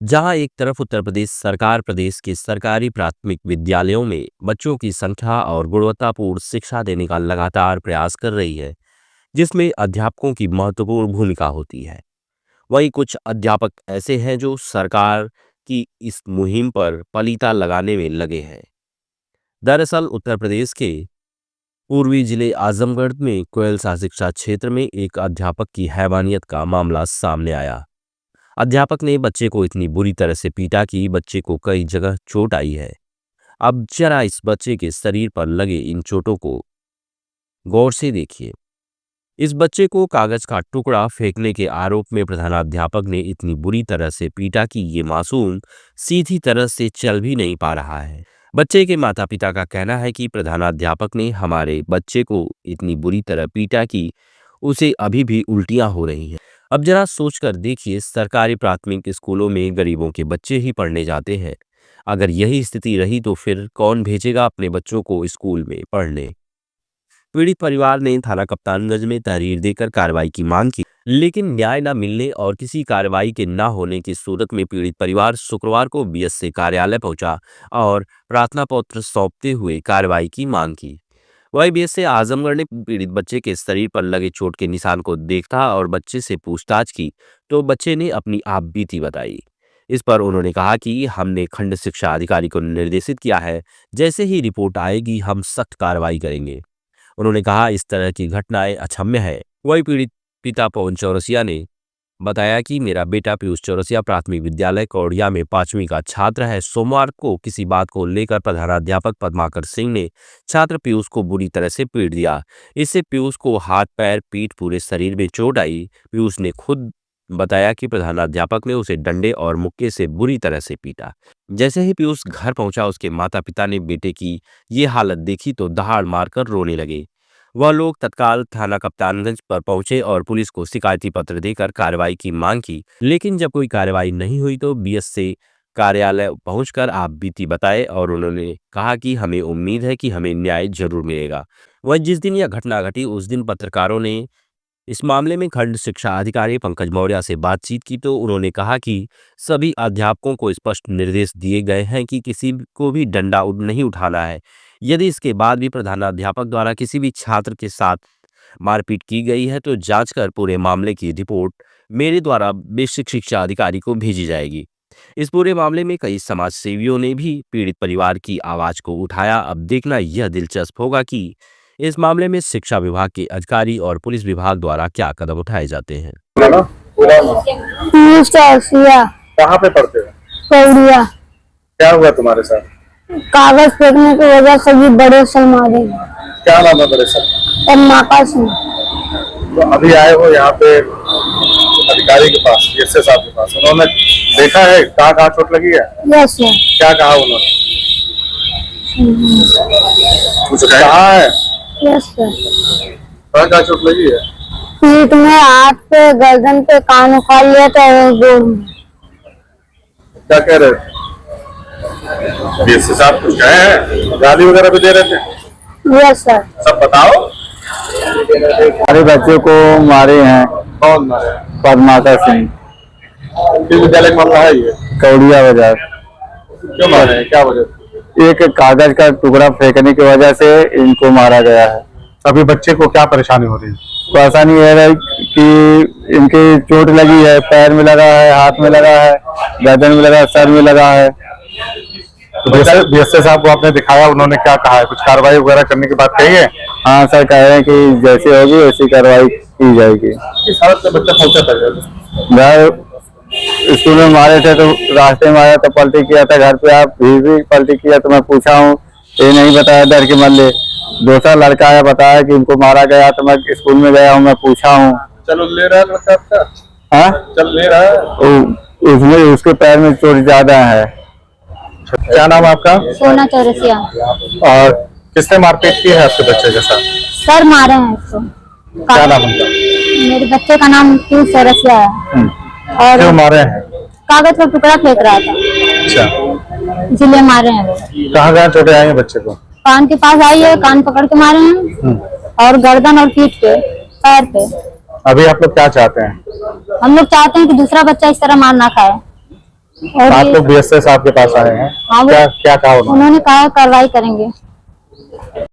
जहां एक तरफ उत्तर प्रदेश सरकार प्रदेश के सरकारी प्राथमिक विद्यालयों में बच्चों की संख्या और गुणवत्तापूर्ण शिक्षा देने का लगातार प्रयास कर रही है, जिसमें अध्यापकों की महत्वपूर्ण भूमिका होती है। वहीं कुछ अध्यापक ऐसे हैं जो सरकार की इस मुहिम पर पलीता लगाने में लगे हैं। दरअसल उत्तर प्रदेश के पूर्वी जिले आजमगढ़ में कोयलसा शिक्षा क्षेत्र में एक अध्यापक की हैवानियत का मामला सामने आया। अध्यापक ने बच्चे को इतनी बुरी तरह से पीटा कि बच्चे को कई जगह चोट आई है। अब जरा इस बच्चे के शरीर पर लगे इन चोटों को गौर से देखिए। इस बच्चे को कागज का टुकड़ा फेंकने के आरोप में प्रधानाध्यापक ने इतनी बुरी तरह से पीटा कि ये मासूम सीधी तरह से चल भी नहीं पा रहा है। बच्चे के माता पिता का कहना है कि प्रधानाध्यापक ने हमारे बच्चे को इतनी बुरी तरह पीटा कि उसे अभी भी उल्टियां हो रही हैं। अब जरा सोचकर देखिए, सरकारी प्राथमिक स्कूलों में गरीबों के बच्चे ही पढ़ने जाते हैं। अगर यही स्थिति रही तो फिर कौन भेजेगा अपने बच्चों को स्कूल में पढ़ने। पीड़ित परिवार ने थाना कप्तानगंज में तहरीर देकर कार्रवाई की मांग की, लेकिन न्याय न मिलने और किसी कार्रवाई के न होने की सूरत में पीड़ित परिवार शुक्रवार को बीएसए कार्यालय पहुंचा और प्रार्थना पत्र सौंपते हुए कार्रवाई की मांग की। वही बीएसए आजमगढ़ ने पीड़ित बच्चे के शरीर पर लगे चोट के निशान को देखा और बच्चे से पूछताछ की तो बच्चे ने अपनी आपबीती बताई। इस पर उन्होंने कहा कि हमने खंड शिक्षा अधिकारी को निर्देशित किया है, जैसे ही रिपोर्ट आएगी हम सख्त कार्रवाई करेंगे। उन्होंने कहा इस तरह की घटनाएं अक्षम्य है। वही पीड़ित पिता पवन चौरसिया ने बताया कि मेरा बेटा पीयूष चौरसिया प्राथमिक विद्यालय कौड़िया में 5वीं का छात्र है। सोमवार को किसी बात को लेकर प्रधानाध्यापक पद्माकर सिंह ने छात्र पीयूष को बुरी तरह से पीट दिया। इससे पीयूष को हाथ पैर पीठ पूरे शरीर में चोट आई। पीयूष ने खुद बताया कि प्रधानाध्यापक ने उसे डंडे और मुक्के से बुरी तरह से पीटा। जैसे ही पीयूष घर पहुंचा उसके माता पिता ने बेटे की ये हालत देखी तो दहाड़ मारकर रोने लगे। वह लोग तत्काल थाना कप्तानगंज पर पहुंचे और पुलिस को शिकायती पत्र देकर कार्रवाई की मांग की, लेकिन जब कोई कार्रवाई नहीं हुई तो बीएसए कार्यालय पहुंचकर आपबीती बताए और उन्होंने कहा कि हमें उम्मीद है कि हमें न्याय जरूर मिलेगा। वह जिस दिन यह घटना घटी उस दिन पत्रकारों ने इस मामले में खंड शिक्षा अधिकारी पंकज मौर्य से बातचीत की तो उन्होंने कहा कि सभी अध्यापकों को स्पष्ट निर्देश दिए गए हैं कि किसी को भी डंडा नहीं उठाना है। यदि इसके बाद भी प्रधानाध्यापक द्वारा किसी भी छात्र के साथ मारपीट की गई है तो जांच कर पूरे मामले की रिपोर्ट मेरे द्वारा बेसिक शिक्षा अधिकारी को भेजी जाएगी। इस पूरे मामले में कई समाज सेवियों ने भी पीड़ित परिवार की आवाज को उठाया। अब देखना यह दिलचस्प होगा कि इस मामले में शिक्षा विभाग के अधिकारी और पुलिस विभाग द्वारा क्या कदम उठाए जाते हैं। कहाँ पे पढ़ते हो? कौड़िया। क्या हुआ तुम्हारे साथ? कागज फेंकने की वजह से भी बड़े सर मारे। क्या नाम है बड़े सर? पद्माकर सिंह। तो अभी आए हो यहाँ पे अधिकारी के पास, बीएसए साहब के पास, उन्होंने देखा है कहाँ कहाँ चोट लगी है? Yes sir. क्या कहा उन्होंने? कुछ कहा है? Yes sir. कहाँ कहाँ चोट लगी है? पीठ में, हाथ पे, गर्दन पे, कान उखाड़ लिया था और गोड़ में। क्या कह रहे थे? बीएसए साहब कुछ कहे हैं? गाली वगैरह भी दे रहे थे? Yes sir. सब बताओ। हमारे बच्चे को मारे हैं। कौन मारे? पद्माकर सिंह। किस विद्यालय का मामला है ये? कौड़िया बाजार। क्यों मारे हैं? क्या वजह? एक कागज का टुकड़ा फेंकने की वजह से इनको मारा गया है। अभी बच्चे को क्या परेशानी हो रही है? परेशानी यह है कि इनकी चोट लगी है, पैर में लगा है, हाथ में लगा है, गर्दन में लगा है, सर में लगा है। तो बीएसए साहब को आपने दिखाया, उन्होंने क्या कहा है? कुछ कार्रवाई वगैरह करने की बात कही है? हाँ सर, कह रहे हैं कि जैसे होगी वैसी कार्रवाई की जाएगी। किस हालत में बच्चा पहुंचा था? स्कूल में मारे थे तो रास्ते में आया तो पलटी किया था, घर पे आप भी पलटी किया तो मैं पूछा हूँ, ये नहीं बताया डर के मल्ले। दूसरा लड़का आया बताया कि इनको मारा गया तो मैं स्कूल में गया हूँ, मैं पूछा हूँ। चलो ले रहा है लड़का आपका? हाँ चल ले रहा है। उसमें उसके पैर में चोट ज्यादा है। क्या नाम है आपका? सोना चौरसिया। और किसने मारपीट की है आपके बच्चे के साथ? सर मारे हैं इसको। क्या नाम उनका? मेरे बच्चे का नाम पीयूष चौरसिया है। और क्यों मारे हैं? कागज का टुकड़ा फेंक रहा था। अच्छा, इसलिए मारे हैं वो। कहाँ कहाँ चोटें आई हैं बच्चे को? कान के पास आई है, कान पकड़ के मारे हैं और गर्दन और पीठ पे, पैर पे। अभी आप लोग क्या चाहते हैं? हम लोग चाहते हैं कि दूसरा बच्चा इस तरह मार ना खाए। और आप ये- लोग बीएसएफ साहब के पास आए हैं, हाँ, क्या क्या कहा उन्होंने? उन्होंने कहा कार्रवाई करेंगे।